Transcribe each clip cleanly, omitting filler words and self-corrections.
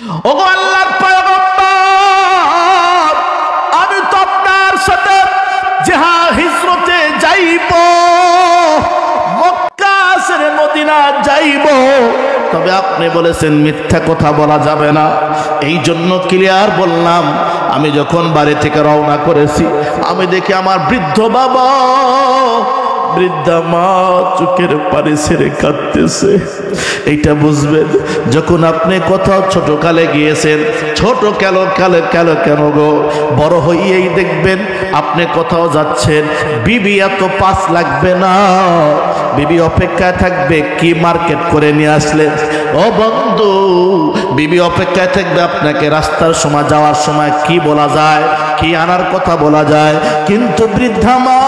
ওগো আল্লাহর পয়গম্বর, আমি তো আপনার সাথে হিজরতে যাইব, মক্কা ছেড়ে মদিনা যাইব, তবে আপনি বলেছেন মিথ্যা কথা বলা যাবে না। এই জন্য ক্লিয়ার বললাম, আমি যখন বাড়ি থেকে রওনা করেছি, আমি দেখি আমার বৃদ্ধ বাবা, বৃদ্ধা মা চোখের পানি ছেড়ে কাঁদতেছে। এইটা বুঝবেন যখন আপনি কোথাও ছোট কালে গিয়েছেন, ছোট কেন গো, বড় হইয়েই দেখবেন আপনি কোথাও যাচ্ছেন, বিবি এত পাস লাগবে না, বিবি অপেক্ষায় থাকবে কি মার্কেট করে নিয়ে আসলে। ও বন্ধু, বিবি অপেক্ষায় থাকবে আপনাকে রাস্তার সময়, যাওয়ার সময় কি বলা যায়, কি আনার কথা বলা যায়। কিন্তু বৃদ্ধা মা,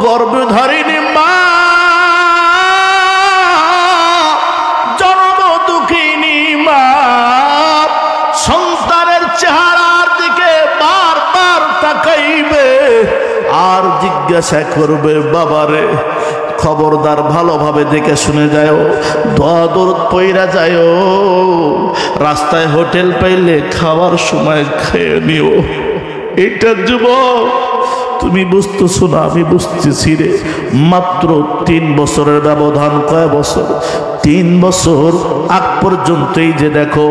গর্ভধারিণী মা, জন্ম দুঃখিনী মা, সন্তানের চেহারার দিকে বারবার তাকাইবে আর জিজ্ঞাসা করবে, বাবারে খবরদার ভালোভাবে দেখে শুনে যাও, দোয়া দরুদ পইরা যাও, রাস্তায় হোটেল পাইলে খাওয়ার সময় খেয়ে নিও। এটা যুবক তুমি বুঝতেছো না, আমি বুঝতেছি রে। মাত্র 3 বছরের ব্যবধান। কয় বছর? 3 বছর আগ পর্যন্তই যে দেখো,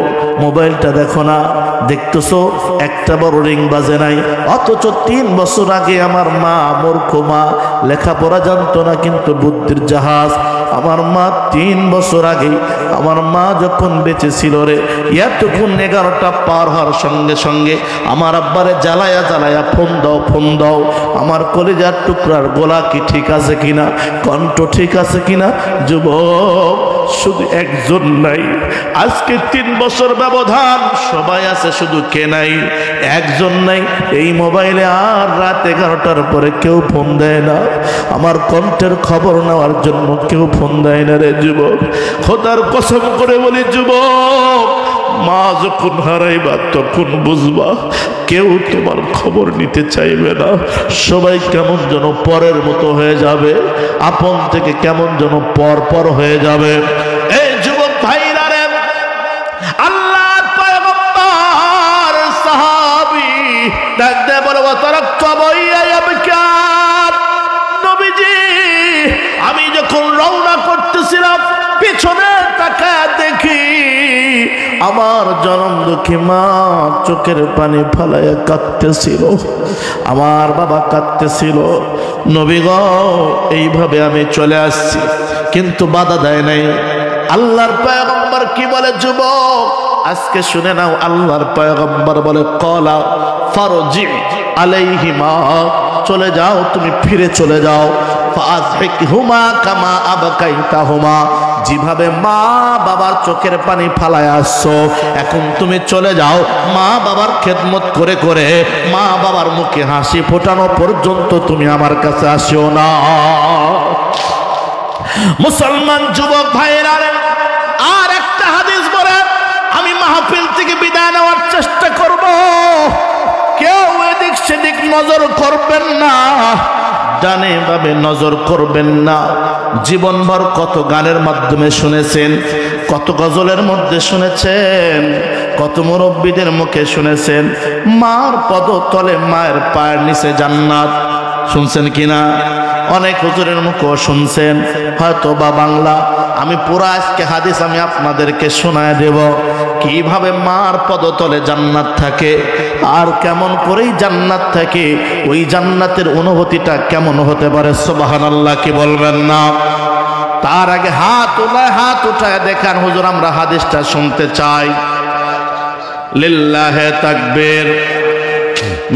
মোবাইলটা দেখো না, দেখতেছো একটা বড় রিং বাজে নাই। অথচ 3 বছর আগে আমার মা, মূর্খ মা, লেখাপড়া জানতো না কিন্তু বুদ্ধির জাহাজ। আমার মা 3 বছর আগে, আমার মা যখন বেঁচে ছিল রে, এতক্ষণ 11টা পার হওয়ার সঙ্গে সঙ্গে আমার আব্বারে জ্বালায়া ফোন দাও, আমার কলিজার টুকরার গলা কি ঠিক আছে কিনা, কণ্ঠ ঠিক আছে কিনা। যুবক শুধু একজন নাই, আজকে 3 বছর ব্যবধান, সবাই আছে, শুধু কে নাই? একজন নাই। এই মোবাইলে আর রাত 11টার পরে কেউ ফোন দেয় না, আমার কণ্ঠের খবর নেওয়ার জন্য কেউ ফোন দেয় না রে যুবক। খোদার কসম করে বলি যুবক, মা যখন হারাইবা তখন বুঝবা কেউ তোমার খবর নিতে চাইবে না। সবাই কেমন যেন পরের মতো হয়ে যাবে, আপন থেকে কেমন যেন পর হয়ে যাবে। এই যুবক ভাইরা রে, আল্লাহর পয়গম্বর সাহাবী ডাকতে বলে, নবীজি আমি যখন রওনা করতেছিলাম, পিছনে তাকায় দেখি আমার জনম দুঃখী মা চোখের পানি ফালাইয়া কাঁদতেছিল, আমার বাবা কাঁদতেছিল। নবী গো, এইভাবে আমি চলে আসছি, কিন্তু বাধা দেয় নাই। আল্লাহর পয়গম্বর কি বলে যুবক, আজকে শুনে নাও। আল্লাহর পয়গম্বর বলে, কলা ফারজি আলাইহিমা, চলে যাও, তুমি ফিরে চলে যাও। ফাযহিকহুমা কামা আবকাইতাহুমা, যেভাবে মা বাবার চোখের পানি ফালায় আসছো, এখন তুমি চলে যাও, মা বাবার খেদমত করে করে মা বাবার মুখে হাসি ফোটানো পর্যন্ত তুমি আমার কাছে আসিও না। মুসলমান যুবক ভাইরা, আর একটা হাদিস বলে, আমি মাহফিল থেকে বিদায় নেওয়ার চেষ্টা করব, কেউ এদিক সেদিক নজর করবেন না, ডানে বামে নজর করবেন না। জীবনভর কত গানের মাধ্যমে শুনেছেন, কত গজলের মধ্যে শুনেছেন, কত মুরব্বীদের মুখে শুনেছেন, মার পদতলে, মায়ের পায়ের নিচে জান্নাত। শুনছেন কিনা? অনেক হুজুরের মুখও শুনছেন, হয়তো বা বাংলা। আমি পুরো আজকে হাদিস আমি আপনাদেরকে শোনায় দেব, কিভাবে মার পদতলে জান্নাত থাকে, আর কেমন করেই জান্নাত থাকে, ওই জান্নাতের অনুভূতিটা কেমন হতে পারে। সুবহানাল্লাহ, কি বলবেন না? তার আগে হাত উঠায় দেখান হুজুর, আমরা হাদিসটা শুনতে চাই। লিল্লাহে তাকবীর,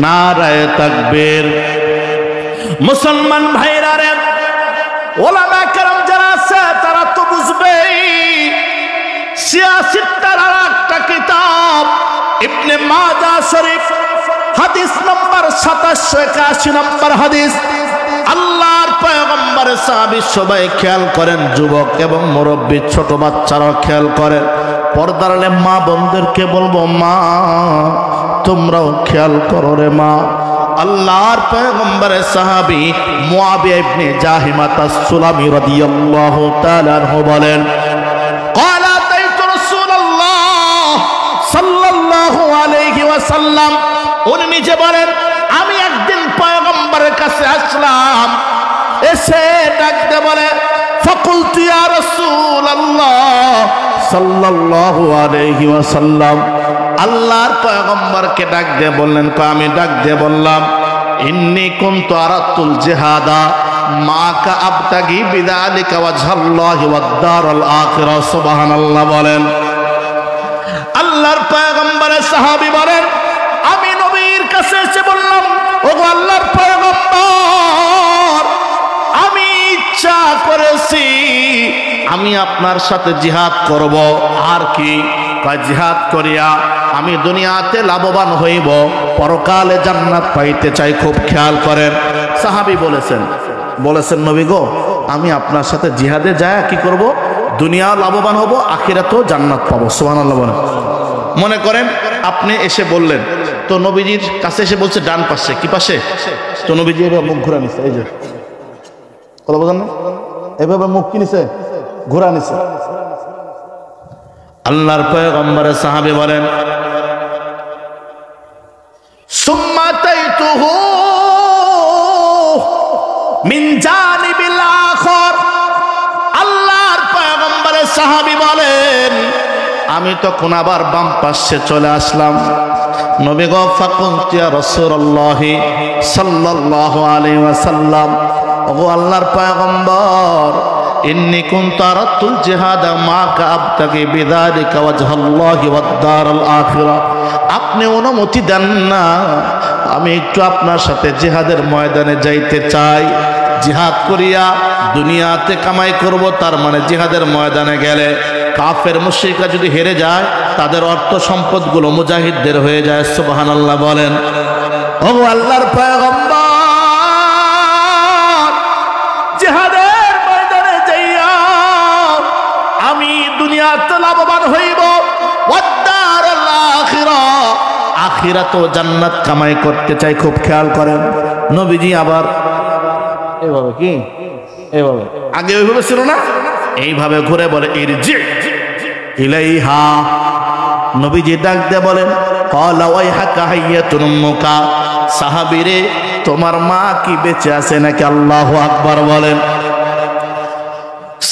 নারায়ে তাকবীর। মুসলমান ভাইরা রে, ওলামা কেরাম যারা আছে তারা তো বুঝবেই। সিয়াসিত্তার আরেকটা কিতাব ইবনে মাজাহ শরীফ, হাদিস নম্বর 2781 নম্বর হাদিস। আল্লাহর পয়গম্বরের সাহাবী সবাই খেয়াল করেন, যুবক এবং মুরব্বী, ছোট বাচ্চারাও খেয়াল করেন। পর্দার আলে মা বোনদেরকে বলবো, মা তোমরাও খেয়াল করো রে মা। আল্লাহর পয়গম্বরের সাহাবী মুআবিয়া ইবনে জাহিমা আস-সুলামি রাদিয়াল্লাহু তাআলা আনহু বলেন, ক্বালা তাইতু রাসূলুল্লাহ বলেন আমি একদিন পয়গম্বরের কাছে আসলাম, এসে ডাক দিয়ে বলে ফাকুলতু ইয়া রাসূলুল্লাহ সাল্লাল্লাহু আলাইহি ওয়াসাল্লাম, আল্লাহর পয়গম্বরকে ডাক দিয়ে বললেন, আমি ডাক দিয়ে বললাম ইন্নী কুনতু আরাতুল জিহাদা মাকা আবতাগি বিযালিকা ওয়াজহাল্লাহি ওয়াদ দারুল আখিরা। সুবহানাল্লাহ বলেন। আল্লাহর পয়গম্বরের সাহাবী বলেন আমি নবীর কাছে এসে বললাম, ওগো আল্লাহর পয়গম্বর, আমি ইচ্ছা করেছি আমি আপনার সাথে জিহাদ করব, আর কি জিহাদ করিয়া আমি দুনিয়াতে লাভবান হইব, পরকালে জান্নাত পাইতে চাই। খুব খেয়াল করেন, সাহাবী বলেছেন নবী গো, আমি আপনার সাথে জিহাদে যায় কি করব, দুনিয়া লাভবান হব, আখিরাতেও জান্নাত পাবো। সুবহানাল্লাহ বলেন। মনে করেন আপনি এসে বললেন, তো নবীজির কাছে এসে বলছে ডান পাশে, কি পাশে, তো নবীজি এবার মুখ ঘুরা নিছে, এই যে কথা বলেন না, এভাবে মুখ কি নিছে, ঘুরা নিছে। আল্লাহর পয়গম্বরের সাহাবী বলেন সুম্মা তাইতুহু মিন জানিবিল আখর। আল্লাহর পয়গম্বরের সাহাবী বলেন আমি তখন আবার বাম পাশে চলে আসলাম। নবী গো ফাকুলতু ইয়া রাসূলুল্লাহ সাল্লাল্লাহু আলাইহি ওয়াসাল্লাম, ওগো আল্লাহর পয়গম্বর ইন্নী কুনতু আরাতুল জিহাদা মাকা আবতাগি বিযালিকা ওয়াজহাল্লাহি ওয়াদ দারুল আখিরা। আপনি অনুমতি দেন না আমি একটু আপনার সাথে জিহাদের ময়দানে যাইতে চাই, জিহাদ করিয়া দুনিয়াতে কামাই করব, তার মানে জিহাদের ময়দানে গেলে কাফের মুশরিকরা যদি হেরে যায় তাদের অর্থ সম্পদগুলো মুজাহিদদের হয়ে যায়। সুবহানাল্লাহ বলেন। ও আল্লাহর পয়গম্বর, জিহাদের ময়দানে যাইয়া আমি দুনিয়াতে লাভবান হইব, ওয়াদ দারুল আখিরা, আখিরাতেও জান্নাত কামাই করতে চাই। খুব খেয়াল করেন, নবীজি আবার এইভাবে, কি এইভাবে, আগে ওইভাবে ছিল না, এইভাবে ঘুরে বলে ইরজি ইলাইহা। নবীজি ডাক দিয়ে বলেন ক্বালা ওয়াইহাকা হাইয়াতুন উম্মুকা, সাহাবীরে তোমার মা কি বেঁচে আছে নাকি? আল্লাহু আকবার বলেন।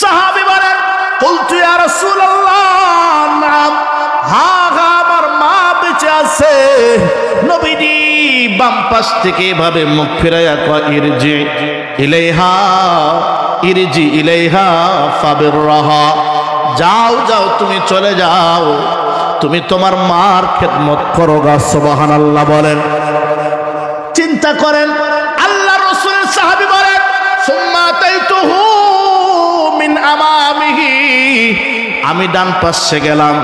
সাহাবী বলেন কুলতু ইয়া রাসূলুল্লাহ নাম, হ্যাঁ আমার মা বেঁচে আছে। নবীজি বাম পাশ থেকে এভাবে মুখ ফিরাইয়া কয় ইরজি ইলাইহা, ইরজি ইলাইহা ফাবিররাহা, যাও যাও তুমি চলে যাও, তুমি তোমার মার খেদমত করো গা। সুবহানাল্লাহ বলেন। চিন্তা করেন, আল্লাহ রাসূলের সাহাবী বলেন সুম্মা তাইতুহু মিন আমামিহি, আমি ডান পাশে গেলাম,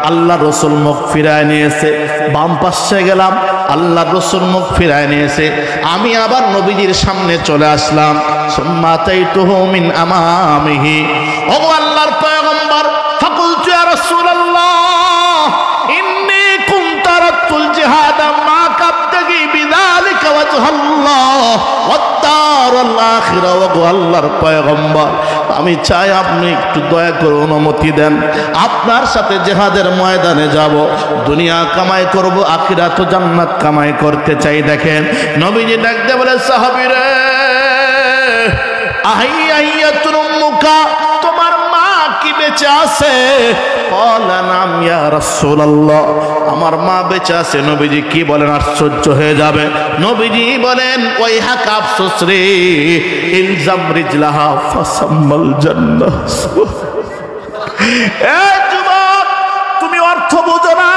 আল্লাহ রাসূল মুখ ফিরায় নিয়েছে, বাম পাশে গেলাম, আল্লাহ রাসূল মুখ ফিরায় নিয়েছে, আমি আবার নবীজির সামনে চলে আসলাম। সুম্মা তাইতুহু মিন আমামিহি, ও আল্লাহর পয়গম্বর ফাকুলতু ইয়া রাসূলুল্লাহ ইন্নী কুনতু আরাতুল জিহাদা মা কাবতাগি বিযালিকা ওয়াজহাল্লাহ ওয়াদ দারুল আখিরা। ও আল্লাহর পয়গম্বর, আমি চাই আপনি একটু দয়া করে অনুমতি দেন, আপনার সাথে জিহাদের ময়দানে যাব, দুনিয়া কামাই করব, আখিরাত জান্নাত কামাই করতে চাই। দেখেন নবীজি ডাক দিয়ে বলে সাহাবীরে আহাইয়াতুন উম্মুকা, তোমার মা কি বেঁচে আছে? ক্বালা নাম ইয়া রাসূলুল্লাহ, আমার মা বেঁচে আছে। নবীজি কি বলেন, আশ্চর্য হয়ে যাবে। নবীজি বলেন ওয়াইহাকা, আফসোস রে, ইলজাম রিজলাহা ফাসাম্মাল জান্নাহ। এ যুবক, তুমি অর্থ বুঝো না,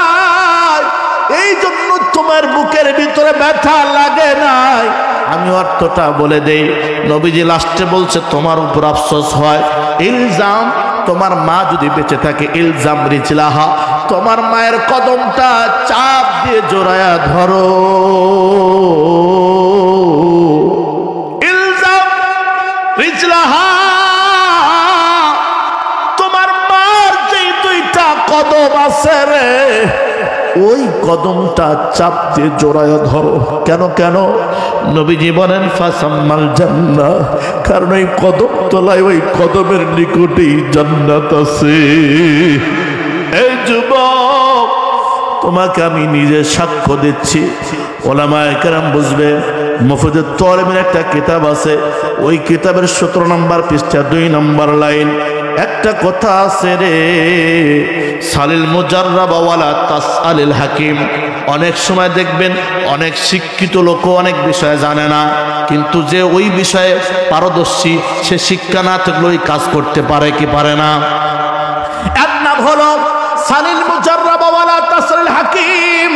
এই জন্য তোমার বুকের ভিতরে ব্যথা লাগে নাই। আমি অর্থটা বলে দেই। নবীজি লাস্টে বলছে তোমার উপর আফসোস হয়, ইলজাম, তোমার মা যদি বেঁচে থাকে, ইলজাম রিজলাহা, তোমার মায়ের কদমটা চাপ দিয়ে জোড়ায়া ধরো। ইলজাম রিজলাহা, তোমার মার যেই দুইটা কদম আছে রে, ওই কদমটা চাপ দিয়ে জোড়ায় ধরো। কেন কেন? নবীজি বলেন ফাসাম্মাল জান্নাহ, কারণ ওই কদম তলায়, ওই কদমের নিকটেই জান্নাত আছে। এই যুবক, তোমাকে আমি নিজে সাক্ষ্য দিচ্ছি, ওলামায়ে কেরাম বুঝবে। মুফিদুত তালিবের একটা কিতাব আছে, ওই কিতাবের 17 নম্বর পৃষ্ঠা 2 নম্বর লাইন একটা কথা আছে রে, সালিল মুজাররাব ওয়ালা তাসআলিল হাকিম। অনেক সময় দেখবেন অনেক শিক্ষিত লোক অনেক বিষয় জানে না, কিন্তু যে ওই বিষয়ে পারদর্শী সে শিক্ষা না থাকলে ওই কাজ করতে পারে কি পারে না। এর নাম হলো সালিল মুজাররাব ওয়ালা তাসআলিল হাকিম।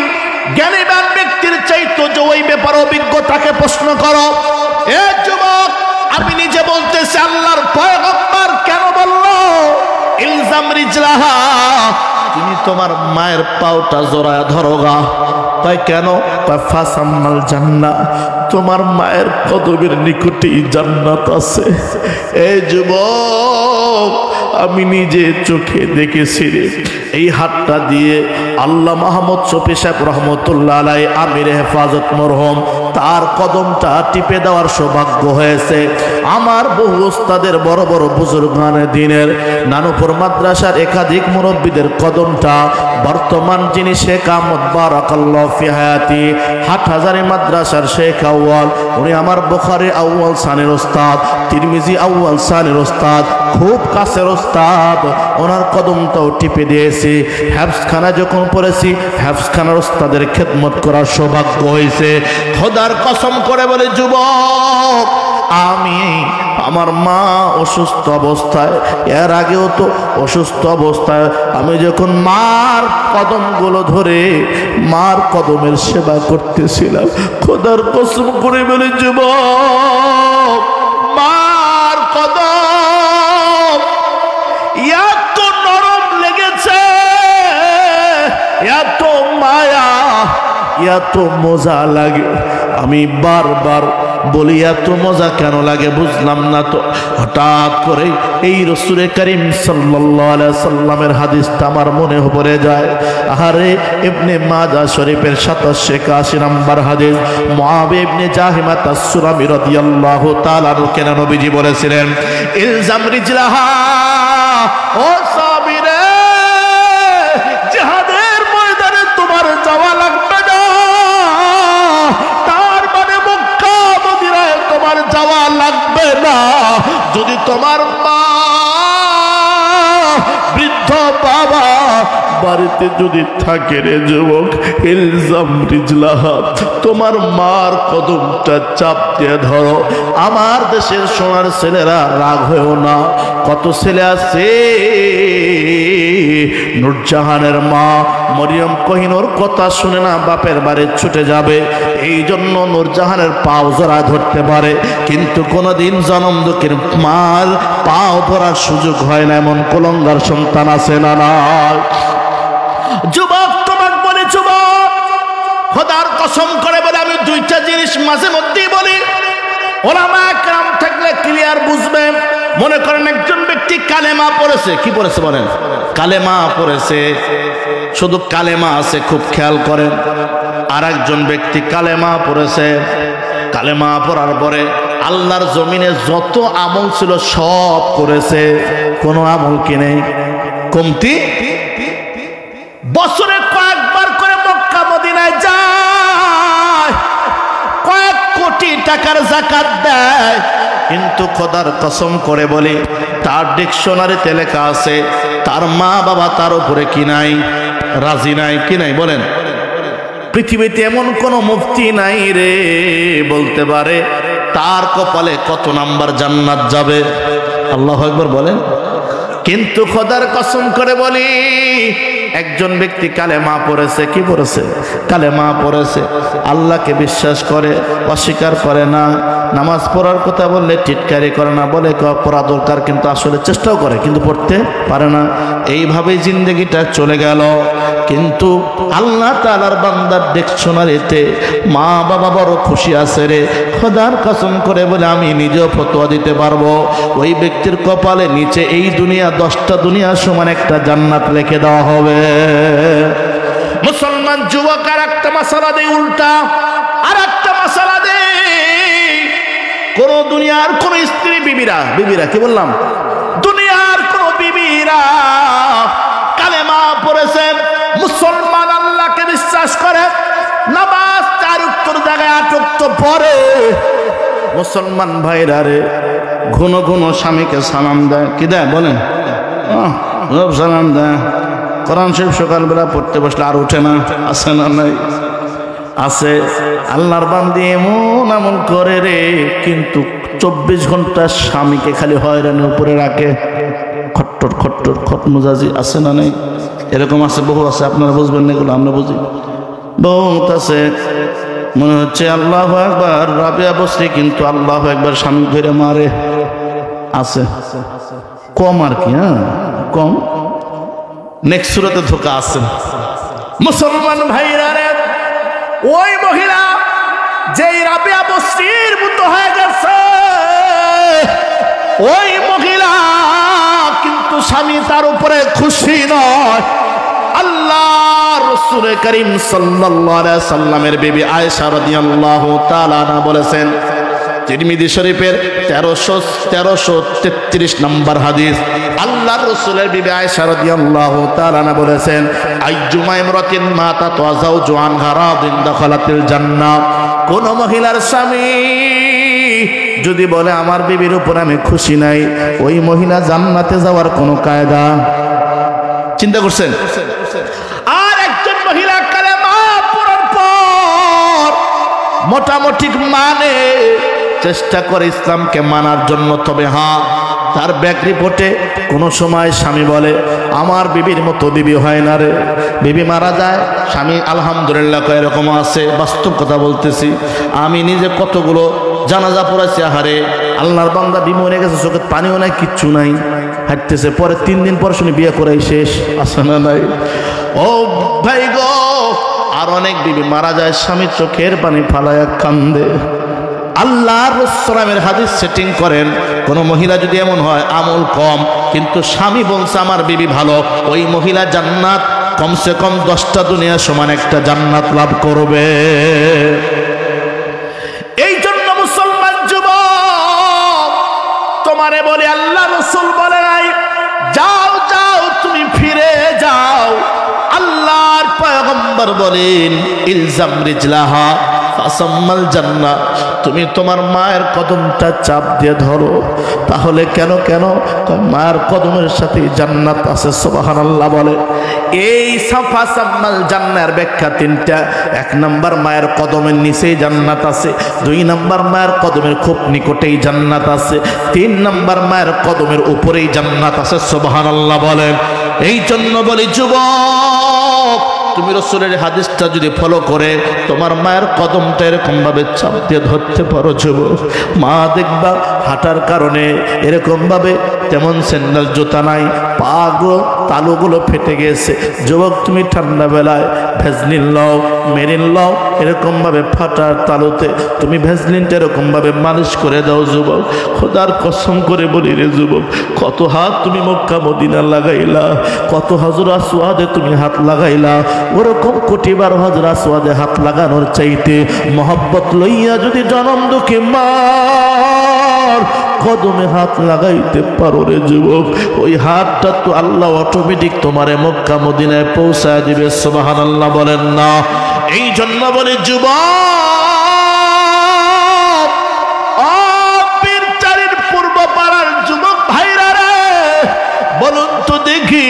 জ্ঞানীবান ব্যক্তির চাইতো যে ওই ব্যাপারে অভিজ্ঞ তাকে প্রশ্ন করো। এ যুবক, আমি নিজে বলতেছি আল্লাহর পয়গম্বর কেন বললো ইলজাম রিজলাহা, তুমি তোমার মায়ের পাওটা জড়ায় ধরোগা। তাই কেন? ফাসাম্মাল জান্নাহ, তোমার মায়ের কদমের নিকটেই জান্নাত আছে। এই যুবক, আমি নিজে চোখে দেখেছি রে, এই হাতটা দিয়ে আল্লাহ মাহমুদ শফি সাহেব রহমতুল্লাহ আলাইহি আমির হেফাজত মরহুম তার কদমটা টিপে দেওয়ার সৌভাগ্য হয়েছে। আমার বহু ওস্তাদের বড় বড় বুজুর্গানে দিনের নানুপুর মাদ্রাসার একাধিক মুরব্বীদের কদমটা বর্তমান যিনি শেখ আহমদ বারাকাল্লাহু ফি হায়াতি হাটহাজারী মাদ্রাসার শেখ আউয়াল, উনি আমার বুখারী আউয়াল সানির ওস্তাদ, তিরমিজি আউয়াল সানির ওস্তাদ, খুব কাছের ওস্তাদ। ওনার কদমটাও টিপে দিয়েছি। হেফজখানা যখন পড়েছি হেফজখানার ওস্তাদের খেদমত করার সৌভাগ্য হয়েছে। খোদার কসম করে বলে যুবক, আমি আমার মা অসুস্থ অবস্থায়, এর আগেও তো অসুস্থ অবস্থায় আমি যখন মার কদমগুলো ধরে মার কদমের সেবা করতেছিলাম, খোদার কসম করে বলে যুবক, মার কদম এত নরম লেগেছে, এত মায়া, এত মজা লাগে। আমি বারবার বলি এত মজা কেন লাগে বুঝলাম না। তো হঠাৎ করে এই রাসূল করিম সাল্লাল্লাহু আলাইহি সাল্লামের হাদিসটা আমার মনে পড়ে যায়। আরে ইবনে মাজাহ শরীফের 8781 নম্বর হাদিস, মুআবিয়া ইবনে জাহিমা তাস-সুলামি রাদিয়াল্লাহু তাআলা কেন নবীজি বলেছিলেন ইলজাম রিজলাহা, ও সাবিরে জিহাদের ময়দানে তোমার যাওয়া লাগবে না, তার মানে মক্কা মদিনায় তোমার যাওয়া লাগবে না। যদি তোমার মা বৃদ্ধ বাবা বাড়িতে যদি থাকে রে যুবক, ইলজাম রিজলাহা, তোমার মার কদমটা চাপ দিয়ে ধরো। আমার দেশের সোনার ছেলেরা রাগ হয়েও না, কত ছেলে আছে নূরজাহানের মা মরিয়ম কোহিনুর কথা শুনে না বাপের বাড়ি ছুটে যাবে, এই জন্য নূরজাহানের পাও জড়া ধরতে পারে, কিন্তু কোনোদিন জনম দুঃখের মার পাও ধরার সুযোগ হয় না, এমন কুলঙ্গার সন্তান আছে না না? যুবক তোমাকে বলে, যুবক খোদার কসম করে বলে আমি দুইটা জিনিস মাঝে মধ্যেই বলি, ওলামায়ে কেরাম থাকলে ক্লিয়ার বুঝবে। মনে করেন একজন ব্যক্তি কালেমা পড়েছে, কি পড়েছে বলেন? কালেমা পড়েছে, শুধু কালেমা আছে, খুব খেয়াল করেন। আর একজন ব্যক্তি কালেমা পড়েছে, কালেমা পড়ার পরে আল্লাহর জমিনে যত আমল ছিল সব করেছে, কোনো আমল কি নেই, কমতি। বছরে কয়েকবার করে মক্কা মদিনায় যায়, কয়েক কোটি টাকার যাকাত দেয়, কিন্তু খোদার কসম করে বলি তার ডিকশনারিতে লেখা আছে তার মা বাবা তার উপরে কি নাই, রাজি নাই, কি নাই বলেন? পৃথিবীতে এমন কোন মুফতি নাই রে বলতে পারে তার কপালে কত নাম্বার জান্নাত যাবে। আল্লাহু আকবার বলেন। কিন্তু খোদার কসম করে বলি একজন ব্যক্তি কালেমা পড়েছে, কি পড়েছে? কালেমা পড়েছে, আল্লাহকে বিশ্বাস করে, অস্বীকার করে না, নামাজ পড়ার কথা বললে টিটকারি করে না, বলে পড়া দরকার কিন্তু আসলে চেষ্টাও করে কিন্তু পড়তে পারে না, এইভাবেই জিন্দেগিটা চলে গেল। কিন্তু আল্লাহ তাআলার বান্দার ডিকশনারিতে মা বাবা বড় খুশি আছে রে, খোদার কসম করে বলে আমি নিজেও ফতোয়া দিতে পারবো, ওই ব্যক্তির কপালে নিচে এই দুনিয়া 10টা দুনিয়ার সমান একটা জান্নাত লিখে দেওয়া হবে। মুসলমান যুবক আর একটা মাসালা দেই উল্টা, আর একটা মাসালা দেই, কোন দুনিয়ার কোন স্ত্রী বিবিরা কি বললাম, দুনিয়ার কোন বিবিরা কালেমা পড়েছেন, মুসলমান আল্লাহকে বিশ্বাস করে, নামাজ 4 ওয়াক্ত জায়গায় আটক তো পরে মুসলমান ভাইরা রে ঘন ঘন স্বামীকে সালাম দেয়, কি দেয় বলেন? সালাম দেয়। কোরআন শরীফ সকালবেলা পড়তে বসলে আর উঠে না, আছে না নাই? আছে। আল্লাহর বান্দি এমন আমল করে রে, কিন্তু 24 ঘন্টা স্বামীকে খালি হয়রানির উপরে রাখে। খট্টর খট্টর খটমুজাজি, আছে না নাই? এরকম আছে, বহু আছে, আপনারা বুঝবেন না এগুলো, আমরা বুঝি। বহুত আছে। মনে হচ্ছে আল্লাহু আকবার, রাবিয়া বসরি কিন্তু আল্লাহু আকবার স্বামী ধরে মারে। আছে, কম আর কি, হ্যাঁ কম। নেক্সট সূরাতে ধোকা আছে। মুসলমান ভাইরা রে, ওই মহিলা যেই রাবিয়া বসরির মতো হয়ে গেছে, ওই মহিলা কিন্তু স্বামী তার উপরে খুশি নয়। আল্লাহ রাসূল করিম সাল্লাল্লাহু আলাইহি সাল্লামের বিবি আয়েশা রাদিয়াল্লাহু তাআলা আনহা বলেছেন, তিরমিজি শরীফের 1333 নম্বর হাদিস, আল্লাহর রাসূলের বিবি আয়েশা রাদিয়াল্লাহু তাআলা আনহা বলেছেন, আইয়ুমা ইমরাতিন মাতাত ওয়া যাওজু আনহা রাদিন দাখালাতিল জান্নাহ। কোন মহিলার স্বামী যদি বলে আমার বিবির উপর আমি খুশি নাই, ওই মহিলা জান্নাতে যাওয়ার কোনো কায়দা চিন্তা করছেন? আর একজন মহিলা কালেমা পড়ার পর মোটামুটি মানে চেষ্টা করে ইসলামকে মানার জন্য, তবে হ্যাঁ তার ব্যাক রিপোর্টে কোনো সময় স্বামী বলে আমার বিবির মতো বিবি হয় না রে, বিবি মারা যায় স্বামী আলহামদুলিল্লাহ এরকম আছে। বাস্তব কথা বলতেছি, আমি নিজে কতগুলো জানাজা পড়াইছি, আহারে আল্লাহর বান্দা বিবি মরে গেছে, চোখে পানিও নাই, কিচ্ছু নাই, হাঁটতেছে, পরে 3 দিন পর শুনে বিয়ে করাই শেষ, আছে না নাই? ও ভাই গো, আর অনেক বিবি মারা যায় স্বামীর চোখের পানি ফালায়া কান্দে। আল্লাহর রাসূলের হাদিস সেটিং করেন, কোন মহিলা যদি এমন হয় আমল কম কিন্তু স্বামী বলছে আমার বিবি ভালো, ওই মহিলা জান্নাত কমসে কম 10টা দুনিয়া সমান একটা জান্নাত লাভ করবে। এই জন্য মুসলমান যুবক তোমারে বলে, আল্লাহ রাসূল বলে নাই যাও যাও তুমি ফিরে যাও, আল্লাহর পয়গম্বর বলেন ইলজাম রিজলাহা ফাসাম্মাল জান্নাহ, তুমি তোমার মায়ের কদমটা চাপ দিয়ে ধরো, তাহলে কেন কেন মায়ের কদমের সাথে জান্নাত আছে। সুবহানাল্লাহ বলে। এই ফাসাম্মাল জান্নাতের ব্যাখ্যা 3টা। 1 নাম্বার মায়ের কদমের নিচেই জান্নাত আছে, 2 নাম্বার মায়ের কদমের খুব নিকটেই জান্নাত আছে, 3 নাম্বার মায়ের কদমের উপরেই জান্নাত আছে। সুবহানাল্লাহ বলেন। এই জন্য বলি যুবক, তুমি রাসূলের হাদিসটা যদি ফলো করে তোমার মায়ের কদমটা এরকম ভাবে চাপ দিয়ে ধরতে পারো যুবক, মা দেখবা হাঁটার কারণে এরকম ভাবে তেমন স্যান্ডেল জুতা নাই, পাগুলো তালুগুলো ফেটে গেছে। যুবক তুমি ঠান্ডা বেলায় ভেজলিন লও, মেরিন লও, এরকম ভাবে ফাটার তালুতে তুমি ভেজলিনটা এরকম ভাবে মালিশ করে দাও যুবক। খোদার কসম করে বলি রে যুবক, কত হাত তুমি মক্কা মদিনা লাগাইলা, কত হযরত আসওয়াদে তুমি হাত লাগাইলা, ওরকম কোটিবার হযরত আসওয়াদে হাত লাগানোর চাইতে মহব্বত লইয়া যদি জনম দুঃখে মার কদমে হাত লাগাইতে পারো রে যুবক, ওই হাতটা তো আল্লাহ অটোমেটিক তোমারে মক্কা মদিনায় পৌঁছায় দিবে। সুবহানাল্লাহ বলেন না? এই জন্য বলে যুবক, পীরচারীর পূর্ব পাড়ার যুবক ভাইরা রে, বলুন তো দেখি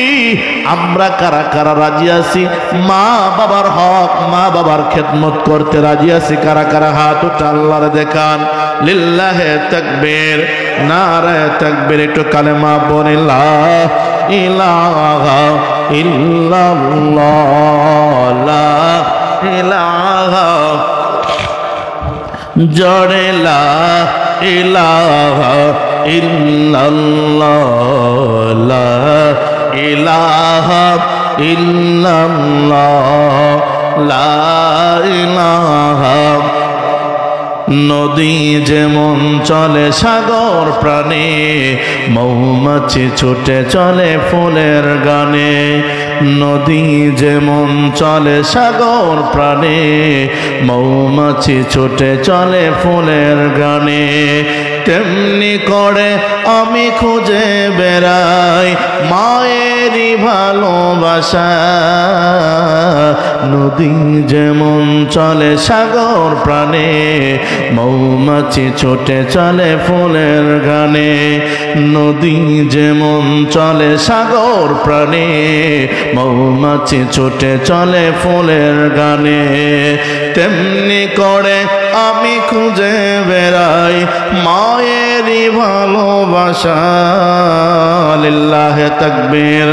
আমরা কারা কারা রাজি আছি মা বাবার হক, মা বাবার খেদমত করতে রাজি আছি? কারা কারা হাত উঠে আল্লাহর দেখান। লিল্লাহে তাকবীর, নারায়ে তাকবীর। একটু কালেমা বলি লা ইলাহা ইল্লাল্লাহ, লা ইলাহা, জোরে লা ইলাহা ইল্লাল্লাহ, লা ইলাহা ইল্লাল্লাহ, লা ইলাহা। নদী যেমন চলে সাগর প্রাণে, মৌমাছি ছুটে চলে ফুলের গানে। নদী যেমন চলে সাগর প্রাণে, মৌমাছি ছুটে চলে ফুলের গানে। তেমনি করে আমি খুঁজে বেড়াই মায়েরই ভালোবাসা, নদী যেমন চলে সাগর প্রাণে, মৌমাছি ছোটে চলে ফুলের গানে। নদী যেমন চলে সাগর প্রাণে, মৌমাছি ছোটে চলে ফুলের গানে। তেমনি করে আমি খুঁজে বেড়াই মায়েরই ভালোবাসা। লিল্লাহে তাকবীর,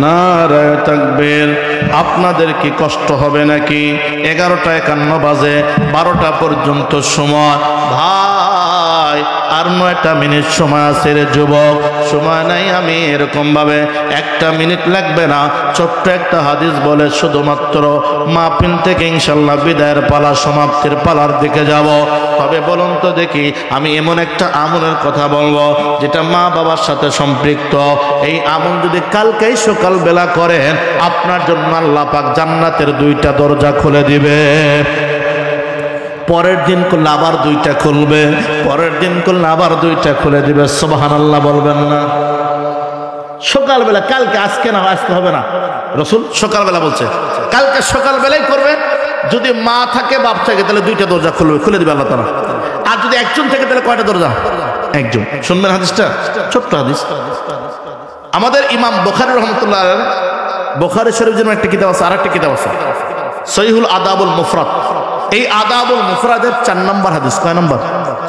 নারায়ে তাকবীর। আপনাদের কি কষ্ট হবে নাকি? 11:51 বাজে, 12টা পর্যন্ত সময়। ভাই আর 9টা মিনিট সময় আছে রে যুবক, সময় নাই। আমি এরকম ভাবে 1টা মিনিট লাগবে না, ছোট্ট একটা হাদিস বলে শুধুমাত্র মাহফিল থেকে ইনশাল্লাহ বিদায়ের পালা, সমাপ্তির পালার দিকে যাব। তবে বলুন তো দেখি, আমি এমন একটা আমলের কথা বলবো যেটা মা বাবার সাথে সম্পৃক্ত। এই আমল যদি কালকেই সকালবেলা করেন, আপনার জন্য আল্লাহ পাক জান্নাতের 2টা দরজা খুলে দিবে। পরের দিন করলে আবার 2টা খুলবে, পরের দিন করলে আবার 2টা খুলে দিবে। সুবহানাল্লাহ বলবেন না? সকালবেলা, কালকে, আজকে না, আজকে হবে না। রাসূল সকালবেলা বলছে, কালকে সকালবেলাই করবে। যদি মা থাকে বাপ থাকে তাহলে 2টা দরজা খুলে দিবে আল্লাহ তাআলা। আর যদি একজন থাকে তাহলে কয়টা দরজা? একজন। শুনবেন হাদিসটা, ছোট্ট হাদিস। আমাদের ইমাম বুখারী রাহমাতুল্লাহ আলাইহি, বুখারী শরীফ যেন একটা কিতাব আছে, আরেকটা কিতাব আছে সহিহুল আদাবুল মুফরাদ। এই আদাবুল মুফরাদের 4 নম্বর হাদিস। কয় নম্বর?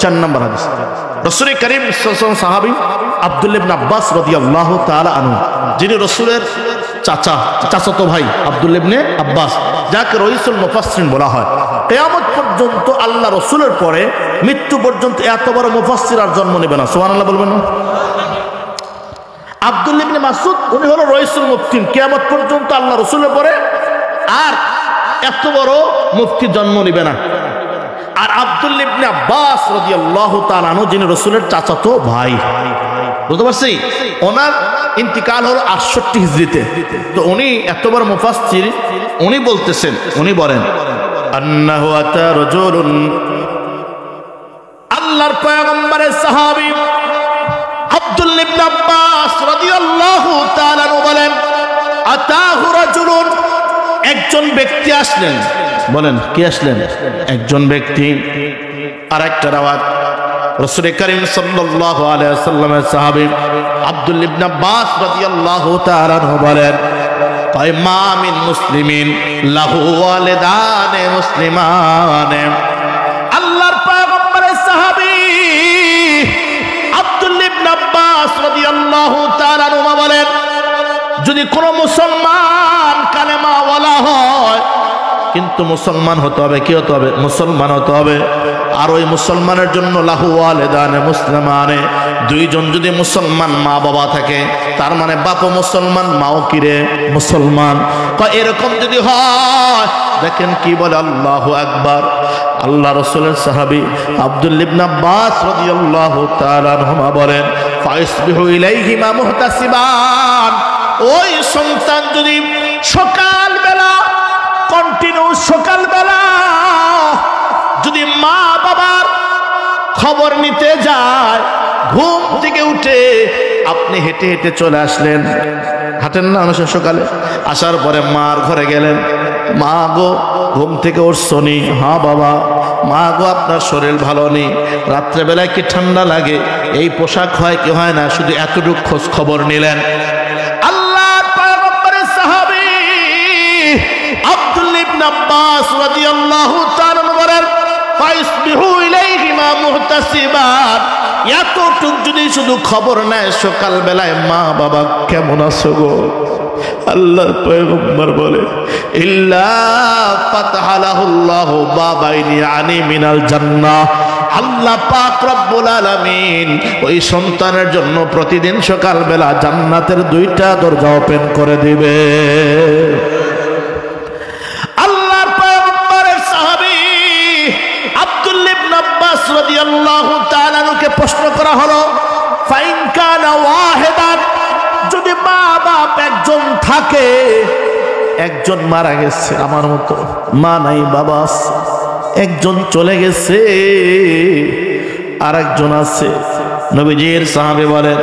4 নম্বর হাদিস। রাসূল করিম সাল্লাল্লাহু আলাইহি ওয়াসাল্লাম সাহাবী আব্দুল্লাহ ইবনে আব্বাস রাদিয়াল্লাহু তাআলা আনহু, যিনি রাসূলের চাচাতো ভাই আব্দুল্লাহ ইবনে আব্বাস, যাকে রাইসুল মুফাসসিরিন বলা হয়। কিয়ামত পর্যন্ত আল্লাহ রাসূলের পরে মৃত্যু পর্যন্ত এত বড় মুফাসসির আর জন্ম নেবে না। সুবহানাল্লাহ বলবেন না? আব্দুল্লাহ ইবনে মাসউদ উনি হলো রাইসুল মুফতিন, কিয়ামত পর্যন্ত আল্লাহ রাসূলের পরে আর এত বড় মুফতি জন্ম নেবে না। আর আব্দুল্লাহ ইবনে আব্বাস রাদিয়াল্লাহু তাআলা আনহু, যিনি রাসূলের চাচাতো ভাই, বুঝতে পারছি? ওনার ইন্তিকাল হলো 68 হিজরিতে। তো উনি এত বড় মুফাসসির, উনি বলতেছেন, উনি বলেন আন্নাহু আতা রাজুলুন, আল্লাহর পয়গম্বরের সাহাবী আব্দুল্লাহ ইবনে আব্বাস রাদিয়াল্লাহু তাআলা আনহু বলেন, আতাহু রাজুলুন, একজন ব্যক্তি আসলেন। বলেন কি আসলেন? একজন ব্যক্তি। আর একটা রাওয়াত, রাসূল করিম সাল্লাল্লাহু আলাইহি ওয়াসাল্লামের সাহাবী আব্দুল্লাহ ইবনে আব্বাস রাদিয়াল্লাহু তাআলা আনহু বলেন, কয় মা মিন মুসলিমিন লাহু ওয়ালিদানে মুসলিমানে। আল্লাহর পয়গম্বরের সাহাবী আব্দুল্লাহ ইবনে আব্বাস রাদিয়াল্লাহু তাআলা আনহু বলেন, যদি কোন মুসলমান কালেমা ওয়ালা হয়, কিন্তু মুসলমান হতে হবে, কি হতে হবে? মুসলমান হতে হবে। আর ওই মুসলমানের জন্য লাহু ওয়ালিদানে মুসলিমানে, 2জন যদি মুসলমান মা বাবা থাকে, তার মানে বাপও মুসলমান, মাও কিরে মুসলমান। এরকম যদি হয়, দেখেন কি বলে, আল্লাহু আকবার। আল্লাহ রাসূলের সাহাবী আব্দুল্লাহ ইবনে আব্বাস রাদিয়াল্লাহু তাআলা আনহুমা বলেন, ফাইসবিহু ইলাইহিমা মুহতাসিবান, ওই সন্তান যদি সকালবেলা, কন্টিনিউ সকালবেলা যদি মা বাবার খবর নিতে যায়, ঘুম থেকে উঠে আপনি হেঁটে হেঁটে চলে আসলেন, হাঁটেন না মানুষের সকালে, আসার পরে মার ঘরে গেলেন, মা গো ঘুম থেকে উঠছনি? হ্যাঁ বাবা। মা গো আপনার শরীর ভালো নেই, রাত্রেবেলায় কি ঠান্ডা লাগে? এই পোশাক হয় কি হয় না, শুধু এতটুকু খোঁজ খবর নিলেন। আল্লাহর পয়গম্বরের সাহাবী আব্দুল্লাহ ইবনে আব্বাস রাদিয়াল্লাহু তাআলা বলেন, ফাইসবিহু ইলাইহিমা মুহতাসিবান, এতটুক যদি শুধু খবর নেয় সকালবেলায়, মা বাবা কেমন আছো গো? আল্লাহর পয়গম্বর বলে, ইল্লা ফাতাহালাহুল্লাহু বাবাইনি আনি মিনাল জান্নাহ, আল্লাহ পাক রব্বুল আলামিন ওই সন্তানের জন্য প্রতিদিন সকালবেলা জান্নাতের 2টা দরজা ওপেন করে দিবে। আল্লাহর পয়গম্বরের সাহাবী আব্দুল্লাহ ইবনে আব্বাস রাদিয়াল্লাহু তাআলা আনহুকে প্রশ্ন করা হলো, ফাইন কানা ওয়াহিদান, যদি মা বাপ একজন থাকে, একজন মারা গেছে আমার মতো, মা নাই বাবা আছে, একজন চলে গেছে আর একজন আছে, নবীজির সাহাবী বলেন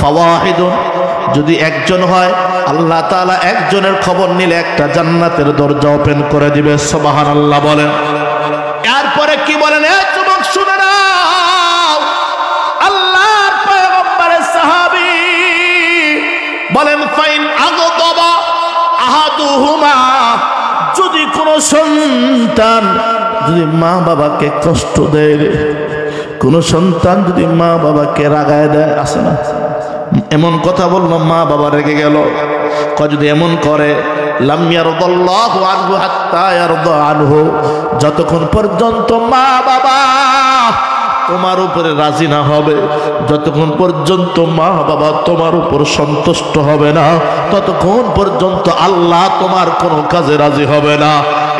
ফাওয়াহিদুন, যদি একজন হয় আল্লাহ তাআলা একজনের খবর নিলে একটা জান্নাতের দরজা ওপেন করে দিবে। সুবহানাল্লাহ বলেন। এরপরে কি বলেন? এ যুবক শুনে নাও, আল্লাহর পয়গম্বরের সাহাবী বলেন ফাইন আগদাবা আহাদুহুমা, যদি কোন সন্তান যদি মা বাবাকে কষ্ট দেয়, কোন সন্তান যদি মা বাবাকে রাগায় দেয়, আসে না এমন কথা বললো মা বাবা রেগে গেল, যদি এমন করে লাম ইয়ারদাল্লাহু আনহু হাত্তা ইয়ারদা আনহু, যতক্ষণ পর্যন্ত মা বাবা তোমার উপরে রাজি না হবে, যতক্ষণ পর্যন্ত মা বাবা তোমার উপর সন্তুষ্ট হবে না, ততক্ষণ পর্যন্ত আল্লাহ তোমার কোনো কাজে রাজি হবে না।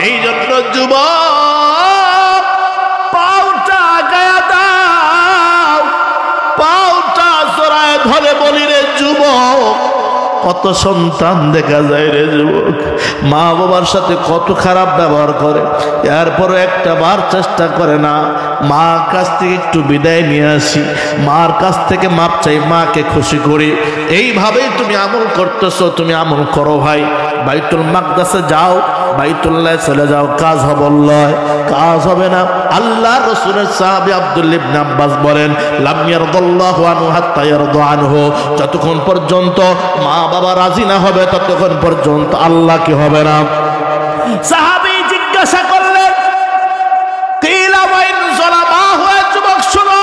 এই জন্য যুবক পাউটা গায়া দাও, পাউটা জড়ায় ধরে বলি রে যুবক, কত সন্তান দেখা যায় রে যুবক মা বাবার সাথে কত খারাপ ব্যবহার করে, এরপর একটা বার চেষ্টা করে না মার কাছ থেকে একটু বিদায় নিয়ে আসি, মার কাছ থেকে মাপ চাই, মাকে খুশি করি। এইভাবেই তুমি আমল করতেছো, তুমি আমল করো ভাই। বাইতুল মাকদাসে যাও, বাইতুল্লাহ চলে যাও, কাজ হবে লয়, কাজ হবে না। আল্লাহ রাসূলের সাহাবী আব্দুল্লাহ ইবনে আব্বাস বলেন লাম ইয়ারদাল্লাহু আনহু হাত্তা ইয়ারদা আনহু, যতক্ষণ পর্যন্ত মা বাবা রাজি না হবে ততক্ষণ পর্যন্ত আল্লাহ কি হবে না। সাহাবী জিজ্ঞাসা করলেন কিলা ওয়াইন যালামাহু, যুবক শুনো,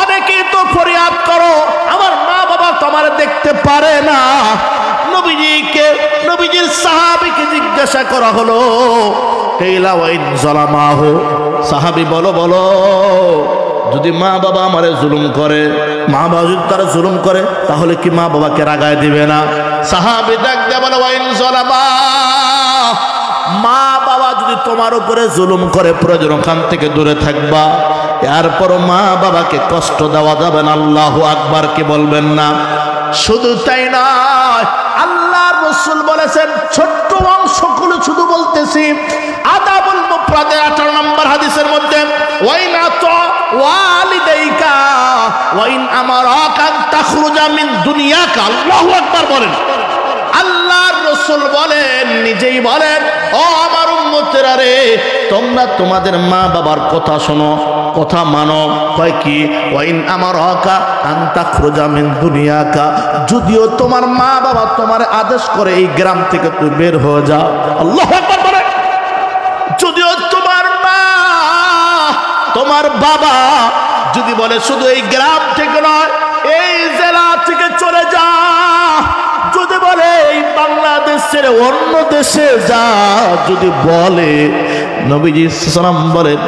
অনেকেই তো ফরিয়াদ করো আমার মা বাবা তো আমার দেখতে পারে না। নবীজিকে, নবীজির সাহাবীকে জিজ্ঞাসা করা হলো কিলা ওয়াইন যালামাহু, সাহাবী বলো বলো, যদি মা বাবা আমারে জুলুম করে, মা বাবা যদি তারা জুলুম করে তাহলে কি মা বাবাকে রাগায় দিবে না? সাহাবী ডাক দিয়ে বলে ওয়াইন যালামা, মা বাবা যদি তোমার উপরে জুলুম করে প্রয়োজন ওখান থেকে দূরে থাকবা, এরপর মা বাবাকে কষ্ট দেওয়া যাবে না। আল্লাহু আকবার কি বলবেন না? শুধু তাই নয়, আল্লাহর রাসূল বলেছেন, ছোট্ট অংশগুলো শুধু বলতেছি, আদাবুল মুফরাদে 18 নম্বর হাদিসের মধ্যে ওয়াইনা তো ওয়ালিদাইকা ওয়াইন আমারাকা তাখরুজা মিন দুনিয়াকা, আল্লাহু আকবার বলেন। আল্লাহর রাসূল বলেন, নিজেই বলেন, ও আমার উম্মতেরা রে, তোমরা তোমাদের মা বাবার কথা শোনো, কথা মানো। কয় কি? ওয়াইন আমারাকা আন তাখরুজা মিন দুনিয়াকা, যদিও তোমার মা বাবা তোমার আদেশ করে এই গ্রাম থেকে তুই বের হয়ে যা, আল্লাহু আকবার বলেন, যদিও তোমার মা তোমার বাবা যদি বলে শুধু এই গ্রাম থেকে নয় এই জেলা থেকে চলে যা, যদি বলে এই বাংলাদেশ ছেড়ে অন্য দেশে যা, যদি বলে, নবীজি সাল্লাল্লাহু আলাইহি ওয়াসাল্লাম বলেন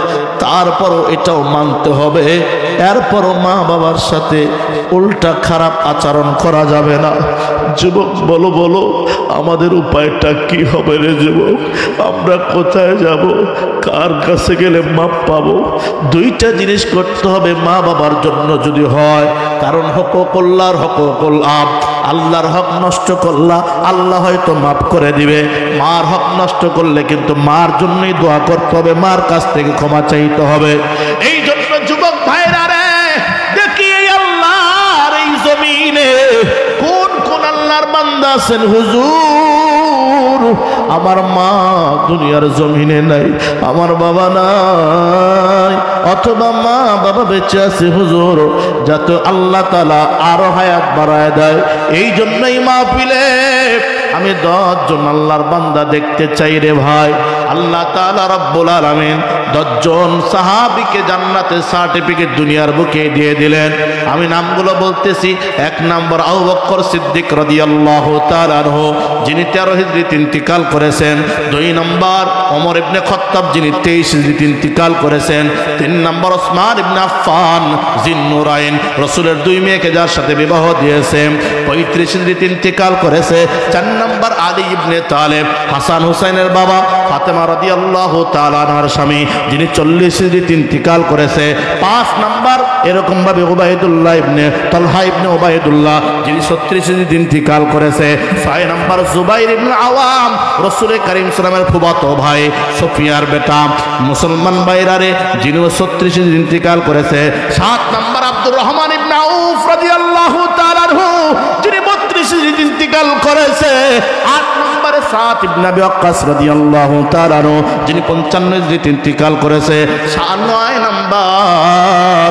তারপরও এটাও মানতে হবে, এরপরও মা বাবার সাথে উল্টা খারাপ আচরণ করা যাবে না। যুবক বলো বলো, আমাদের উপায়টা কি হবে রে যুবক? আমরা কোথায় যাব? কার কাছে গেলে মাপ পাবো? দুইটা জিনিস করতে হবে মা বাবার জন্য যদি হয়, কারণ হকুকুল্লাহর হকুকুল আব, আল্লাহর হক নষ্ট করলা আল্লাহ হয়তো মাফ করে দিবে, মার হক নষ্ট করলে কিন্তু মার জন্যই দোয়া করতে হবে, মার কাছ থেকে ক্ষমা চাইতে হবে। এই জন্য যুবক ভাইরা রে, দেখি আল্লাহর এই জমিনে কোন কোন আল্লাহর বান্দা আছেন, হুজুর আমার মা দুনিয়ার জমিনে নাই, আমার বাবা নাই, অথবা মা বাবা বেঁচে আছে হুজুর, যাতে আল্লাহ তাআলা আরো হায়াত বাড়ায় দেয়। এই জন্যই মাহফিলে আমি 10 জন আল্লাহর বান্দা দেখতে চাই রে ভাই। আল্লাহ তাআলা রব্বুল আলামিন 10 জন সাহাবীকে জান্নাতের সার্টিফিকেট দুনিয়ার বুকে দিয়ে দিলেন। আমি নামগুলো বলতেছি। 1 নম্বর আবু বকর সিদ্দিক রাদিয়াল্লাহু তাআলা আনহু, যিনি 13 হিজরিতে ইন্তিকাল করেছেন। 2 নম্বর ওমর ইবনে খাত্তাব, যিনি 23 হিজরিতে ইন্তিকাল করেছেন। 3 নম্বর ওসমান ইবনে আফফান জিন্নুরাইন, রাসূলের 2 মেয়েকে যার সাথে বিবাহ দিয়েছে, 35 হিজরিতে ইন্তিকাল করেছে। 4 নম্বর আলী ইবনে তালেব, হাসান হুসাইনের বাবা, ফাতেমা রাদিয়াল্লাহু তাআলা আনহার স্বামী, যিনি 40 হিজরিতে ইন্তিকাল করেছে। 5 নম্বর এরকম ভাবে উবাইদুল্লাহ ইবনে তালহা ইবনে উবাইদুল্লাহ, যিনি 36 হিজরিতে ইন্তিকাল করেছে। 6 নম্বর জুবাইর ইবনে আওয়াম, রাসূল করিম সাল্লাল্লাহু আলাইহি ওয়াসাল্লামের ফুফাতো ভাই, সুফিয়ার বেটা, মুসলমান ভাইরারে, যিনি 36 হিজরিতে ইন্তিকাল করেছে। 7 নম্বর আব্দুর রহমান ইবনে আউফ রাদিয়াল্লাহু তাআলা আনহু, যিনি 32 হিজরিতে ইন্তিকাল করেছে। 8 নম্বরে সাদ ইবনে আবি ওয়াক্কাস রাদিয়াল্লাহু তাআলা আনহু যিনি 55 হিজরিতে ইন্তিকাল করেছে। 9 নম্বর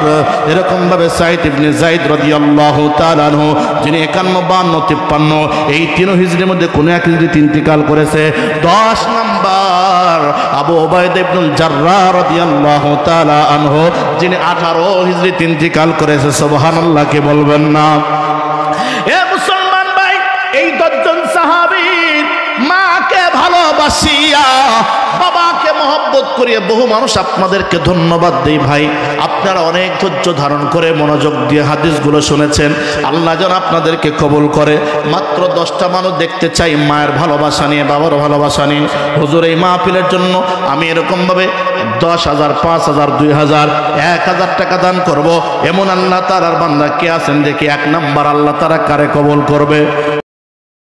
এরকম ভাবে সাঈদ ইবনে যায়েদ রাদিয়াল্লাহু তাআলা আনহু যিনি 51 52 53 এই 3 হিজরির মধ্যে কোন এক হিজরিতে ইন্তিকাল করেছে। 10 নম্বর আবু উবাইদা ইবনুল জাররাহ রাদিয়াল্লাহু তাআলা আনহু যিনি 18 হিজরিতে ইন্তিকাল করেছে। সুবহানাল্লাহ কে বলবেন না? এ মুসলমান ভাই, এই 10 জন সাহাবী মাকে ভালোবাসিয়া বাবাকে মহব্বত করিয়ে বহু মানুষ আপনাদেরকে ধন্যবাদ দেই ভাই। আপনারা অনেক ধৈর্য ধারণ করে মনোযোগ দিয়ে হাদিসগুলো শুনেছেন। আল্লাহ যেন আপনাদেরকে কবুল করে। মাত্র 10টা মানুষ দেখতে চাই মায়ের ভালোবাসা নিয়ে, বাবার ভালোবাসা নিয়ে। হুজুর এই মাহফিলের জন্য আমি এরকমভাবে 10,000 5,000 2,000 1,000 টাকা দান করব, এমন আল্লাহ তাআলার বান্দা কে আছেন দেখি? 1 নাম্বার আল্লাহ তাআলা কারে কবুল করবে?